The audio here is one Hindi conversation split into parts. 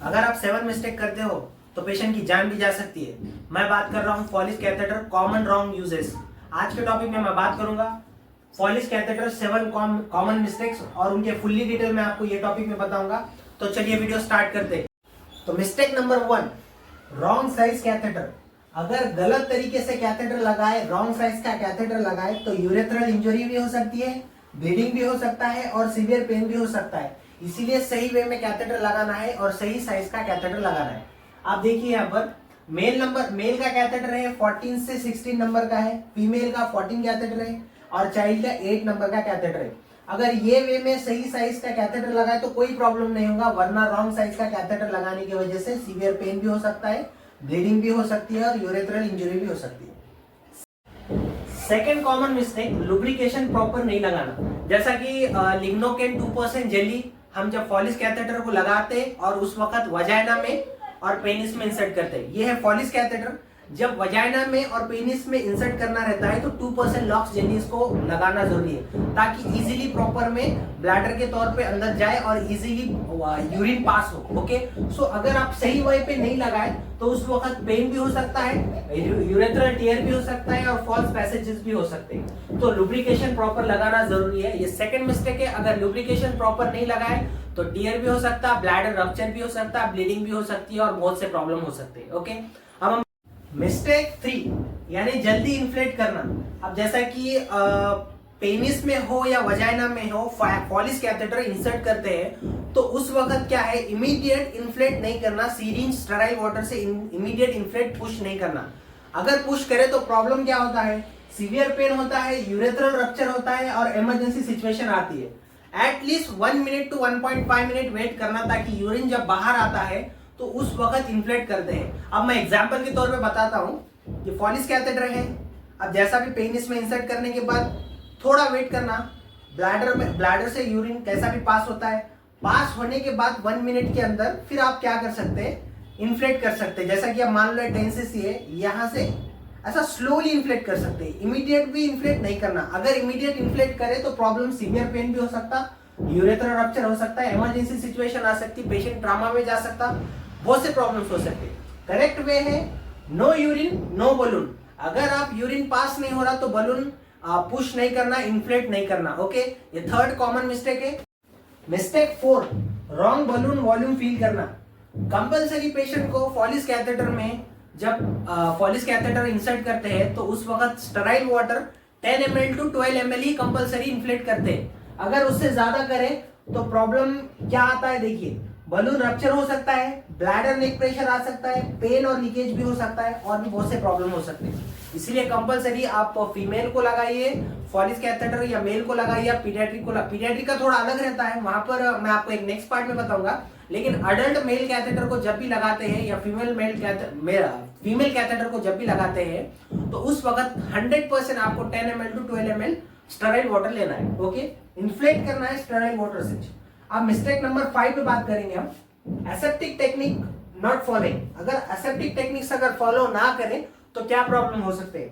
अगर आप 7 मिस्टेक करते हो तो पेशेंट की जान भी जा सकती है। मैं बात कर रहा हूँ Foley catheter common wrong uses. आज के टॉपिक में मैं बात करूंगा फॉलिस कैथेटर 7 कॉमन मिस्टेक्स और उनके फुल्ली डिटेल में आपको ये टॉपिक में बताऊंगा। तो चलिए वीडियो स्टार्ट करते हैं। तो mistake number 1, wrong size catheter. अगर गलत तरीके से कैथेटर लगाए, रॉन्ग साइज का कैथेटर लगाए तो यूरेथ्रल इंजरी भी हो सकती है, ब्लीडिंग भी हो सकता है और सीवियर पेन भी हो सकता है। इसीलिए सही वे में कैथेटर लगाना है और सही साइज का कैथेटर लगाना है। आप देखिए यहाँ पर मेल का कैथेटर है 14 से 16 नंबर का है, फीमेल का 14 कैथेटर है और चाइल्ड का 8 नंबर का कैथेटर है। अगर ये वे में सही साइज का कैथेटर लगाए तो कोई प्रॉब्लम नहीं होगा, वरना रॉन्ग साइज का कैथेटर लगाने की वजह से सीवियर पेन भी हो सकता है, ब्लीडिंग भी हो सकती है और यूरेथ्रल इंजरी भी हो सकती है। Second common mistake, lubrication proper नहीं लगाना। जैसा कि लिग्नोकेन 2% जेली हम जब फॉलिस कैथेटर को लगाते और उस वक्त वजाइना में और पेनिस में इंसर्ट करते हैं। ये है फॉलिस कैथेटर। जब वजाइना में और पेनिस में इंसर्ट करना रहता है तो 2% लॉक्स जेली को लगाना जरूरी है, ताकि इजीली प्रॉपर में ब्लैडर के तौर पे अंदर जाए और इजीली यूरिन पास हो। ओके, सो अगर आप सही वे पे नहीं लगाए तो उस वक्त पेन भी हो सकता है, यूरेथ्रल टियर भी हो सकता है और फॉल्स पैसेजेस भी हो सकते हैं। तो लुब्रिकेशन प्रॉपर लगाना जरूरी है। ये सेकंड मिस्टेक है। अगर लुब्रिकेशन प्रॉपर नहीं लगाए तो टियर भी हो सकता है, ब्लैडर रप्चर भी हो सकता है, ब्लीडिंग भी हो सकती है और बहुत से प्रॉब्लम हो सकते हैं। ओके, अब हम मिस्टेक 3 यानी जल्दी इन्फ्लेट करना। अब जैसा कि पेनिस में हो या वजाइना में हो फॉलिस कैथेटर इंसर्ट करते हैं तो उस वक्त क्या है, इमीडिएट इन्फ्लेट नहीं करना। सीरिंज स्टेराइल वाटर से इमीडिएट इन्फ्लेट पुश नहीं करना। अगर पुश करे तो प्रॉब्लम क्या होता है, सीवियर पेन होता है, यूरेथ्रल रप्चर होता है और इमरजेंसी सिचुएशन आती है। At least 1 minute to 1.5 minute wait करना, ताकि यूरिन जब बाहर आता है तो उस वक्त इन्फ्लेट करते हैं। अब मैं एग्जांपल के तौर पे बताता हूँ। ये फॉलिस कैथेटर है। अब जैसा भी पेनिस में इंसर्ट करने के बाद थोड़ा वेट करना, ब्लैडर से यूरिन कैसा भी पास होता है। पास होने के बाद 1 मिनट के अंदर फिर आप क्या कर सकते हैं, इन्फ्लेट कर सकते हैं। जैसा कि आप मान लो 10 cc है, यहाँ से ऐसा स्लोली इन्फ्लेट कर सकते हैं। इमीडिएट भी इन्फ्लेट नहीं करना। अगर इमीडिएट इन्फ्लेट करे तो प्रॉब्लम सीवियर पेन भी हो सकता, यूरेथ्रल रप्चर हो सकता है, इमरजेंसी सिचुएशन आ सकती, पेशेंट ट्रामा में जा सकता, बहुत से प्रॉब्लम्स हो सकते हैं। करेक्ट वे है नो यूरिन नो बलून। अगर आप यूरिन पास नहीं हो रहा तो बलून पुश नहीं करना, इन्फ्लेट नहीं करना। ओके, ये थर्ड कॉमन मिस्टेक है। Mistake 4, wrong balloon volume feel करना। कंपल्सरी पेशेंट को फॉलिस कैथेटर में जब फॉलिस कैथेटर इंसर्ट करते हैं तो उस वक्त sterile water 10 ml to 12 ml ही कंपल्सरी इन्फ्लेट करते हैं। अगर उससे ज्यादा करें तो प्रॉब्लम क्या आता है, देखिए बलून रप्चर हो सकता है, ब्लैडर नेक प्रेशर आ सकता है, पेन और लीकेज भी हो सकता है और भी बहुत से प्रॉब्लम हो सकते हैं। इसीलिए कंपलसरी आप फीमेल को लगाइए फॉलिस कैथेटर या मेल को लगाइए। पीडियाट्रिक का थोड़ा अलग रहता है, वहां पर मैं आपको एक नेक्स्ट पार्ट में बताऊंगा। लेकिन अडल्ट मेल कैथेटर को जब भी लगाते हैं या फीमेल कैथेटर को जब भी लगाते हैं तो उस वक्त 100% आपको 10 ml to 12 ml sterile water लेना है। ओके, इन्फ्लेट करना है स्टेराइल वाटर से। अब मिस्टेक नंबर 5 पे बात करेंगे हम। Aseptic technique not following. अगर एसेप्टिक टेक्निक्स अगर फॉलो ना करें तो क्या प्रॉब्लम हो सकते हैं,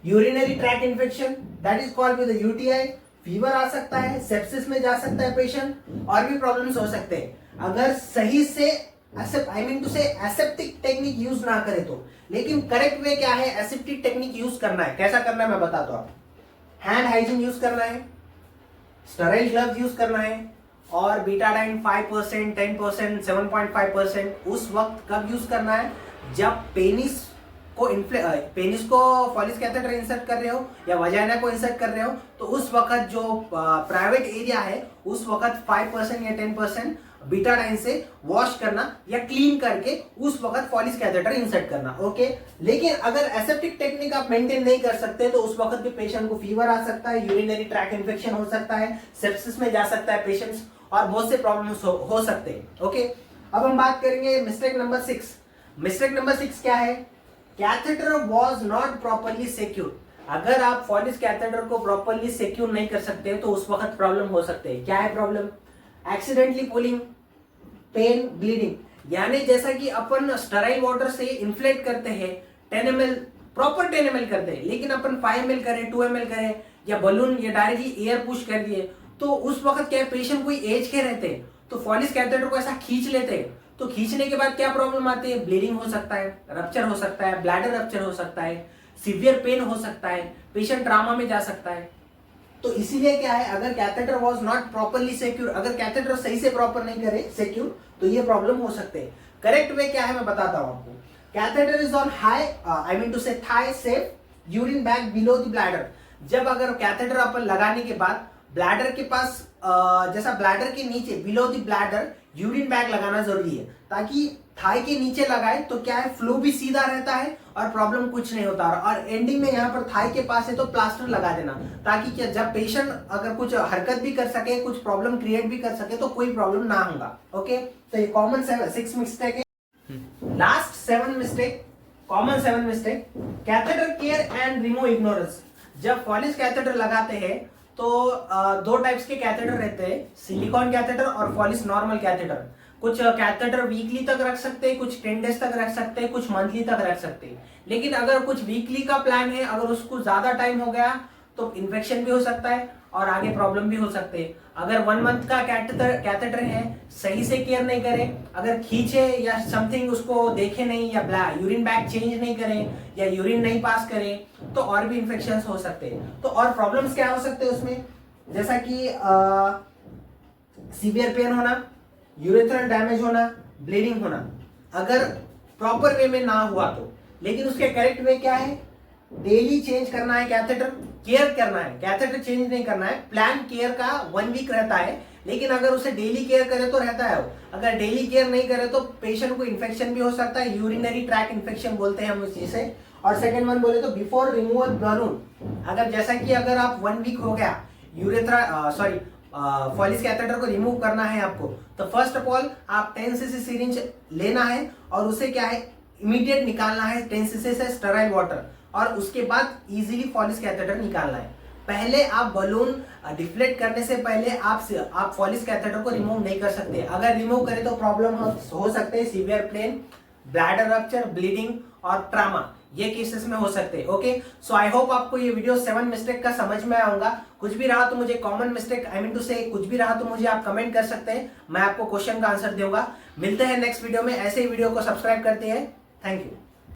urinary tract infection that is called with UTI, fever आ सकता है, सेप्सिस में जा सकता है पेशेंट और भी प्रॉब्लम्स हो सकते हैं अगर सही से एसेप्टिक टेक्निक यूज ना करे तो। लेकिन करेक्ट वे क्या है, एसेप्टिक टेक्निक यूज करना है। कैसा करना है मैं बताता हूं आपको। हैंड हाइजीन यूज करना है, स्टेराइल ग्लव्स यूज करना है और बीटाडाइन 5%, 10%, 7.5% उस वक्त कब यूज करना है, जब पेनिस को फॉलिस कैथेटर इंसर्ट कर रहे हो या वजाइना को इंसर्ट कर रहे हो तो उस वक्त जो प्राइवेट एरिया है उस वक्त 5% या 10% बीटाडाइन से वॉश करना या क्लीन करके उस वक्त फॉलिस कैथेटर इंसर्ट करना। ओके, लेकिन अगर एसेप्टिक टेक्निक आप मेंटेन नहीं कर सकते तो उस वक्त भी पेशेंट को फीवर आ सकता है, यूरिनरी ट्रैक इन्फेक्शन हो सकता है, सेप्सिस में जा सकता है पेशेंट्स और बहुत से प्रॉब्लम्स हो सकते हैं। ओके, अब हम बात करेंगे मिस्टेक नंबर 6। मिस्टेक नंबर 6 क्या है, catheter was not properly secure. अगर आप फॉलिस कैथेटर को प्रॉपर्ली सिक्योर नहीं कर सकते तो उस वक्त प्रॉब्लम हो सकते हैं। क्या है problem, accidentally pulling, pain, bleeding. यानी जैसा कि अपन स्टेराइल वाटर से इन्फ्लेट करते हैं 10 ml, प्रॉपर 10 ml करते हैं, लेकिन अपन 5 ml करें, 2 ml करें या बलून या डायरेक्टली एयर पुश कर दिए तो उस वक्त क्या पेशेंट कोई एज के रहते हैं तो फॉलिस कैथेटर को ऐसा खींच लेते हैं, तो खींचने के बाद क्या प्रॉब्लम आती है, ब्लीडिंग हो सकता है, रप्चर हो सकता है, ब्लैडर रप्चर हो सकता है, सीवियर पेन हो सकता है, पेशेंट ट्रामा में जा सकता है। तो इसीलिए क्या है, अगर catheter was not properly secure, अगर कैथेटर सही से प्रॉपर नहीं करे सिक्योर, तो ये प्रॉब्लम हो सकते हैं। करेक्ट वे क्या है मैं बताता हूं आपको। Catheter is on high, I mean to say thigh safe urine bag below the bladder. जब अगर कैथेटर अपन लगाने के बाद ब्लैडर के पास जैसा ब्लैडर के नीचे below the bladder urine bag लगाना जरूरी है, ताकि थाई के नीचे लगाए तो क्या है, फ्लो भी सीधा रहता है और प्रॉब्लम कुछ नहीं होता। और एंडिंग में यहाँ पर थाई के पास है तो प्लास्टर लगा देना, ताकि क्या जब पेशेंट अगर कुछ हरकत भी कर सके, कुछ प्रॉब्लम क्रिएट भी कर सके, तो कोई प्रॉब्लम ना होगा। ओके, तो ये कॉमन 6 मिस्टेक है। Last 7 mistake, common 7 mistake, catheter care and remove ignorance. जब फॉलिस कैथेटर लगाते हैं तो दो टाइप्स के कैथेटर रहते हैं, सिलिकॉन कैथेटर और फॉलिस नॉर्मल कैथेटर। कुछ कैथेटर वीकली तक रख सकते हैं, कुछ 10 डेज तक रख सकते हैं, कुछ मंथली तक रख सकते हैं। लेकिन अगर कुछ वीकली का प्लान है, अगर उसको ज्यादा टाइम हो गया तो इन्फेक्शन भी हो सकता है और आगे प्रॉब्लम भी हो सकते हैं। अगर 1 मंथ का कैथेटर है, सही से केयर नहीं करें, अगर खींचे या समथिंग उसको देखे नहीं, या यूरिन बैग चेंज नहीं करें, या यूरिन नहीं पास करें, तो और भी इन्फेक्शन हो सकते हैं। तो और प्रॉब्लम्स क्या हो सकते हैं उसमें, जैसा कि सीवियर पेन होना, यूरेथ्रल डैमेज होना, ब्लीडिंग होना, अगर प्रॉपर वे में ना हुआ तो। लेकिन उसके करेक्ट वे क्या है, डेली चेंज करना है कैथेटर, केयर करना है, कैथेटर चेंज नहीं करना है। प्लान केयर का 1 वीक रहता है, लेकिन अगर उसे डेली केयर करे तो रहता है वो। अगर डेली केयर नहीं करे तो पेशेंट को इन्फेक्शन भी हो सकता है, यूरिनरी ट्रैक इन्फेक्शन बोलते हैं हम उस चीज से। और सेकंड वन बोले तो बिफोर रिमूवल बलून, अगर जैसा कि अगर आप 1 वीक हो गया फॉलिस कैथेटर को रिमूव करना है आपको, तो फर्स्ट ऑफ ऑल आप 10 सीसी सिरिंज लेना है और उसे क्या है, इमीडिएट निकालना है 10 सीसी से स्टेराइल वाटर, और उसके बाद इजीली फॉलिस कैथेटर निकालना है। पहले आप बलून डिफ्लेक्ट करने से पहले आप फॉलिस कैथेटर को रिमूव नहीं कर सकते। अगर रिमूव करें तो प्रॉब्लम हो सकते हैं severe pain, bladder rupture, bleeding और ट्रामा, ये केसेस में हो सकते हैं। ओके, सो आई होप आपको ये वीडियो 7 मिस्टेक का समझ में आऊंगा। कुछ भी रहा तो मुझे common mistake, I mean to से कुछ भी रहा तो मुझे आप कमेंट कर सकते हैं, मैं आपको क्वेश्चन का आंसर दूंगा। मिलते हैं नेक्स्ट वीडियो में, ऐसे ही वीडियो को सब्सक्राइब करते हैं। Thank you.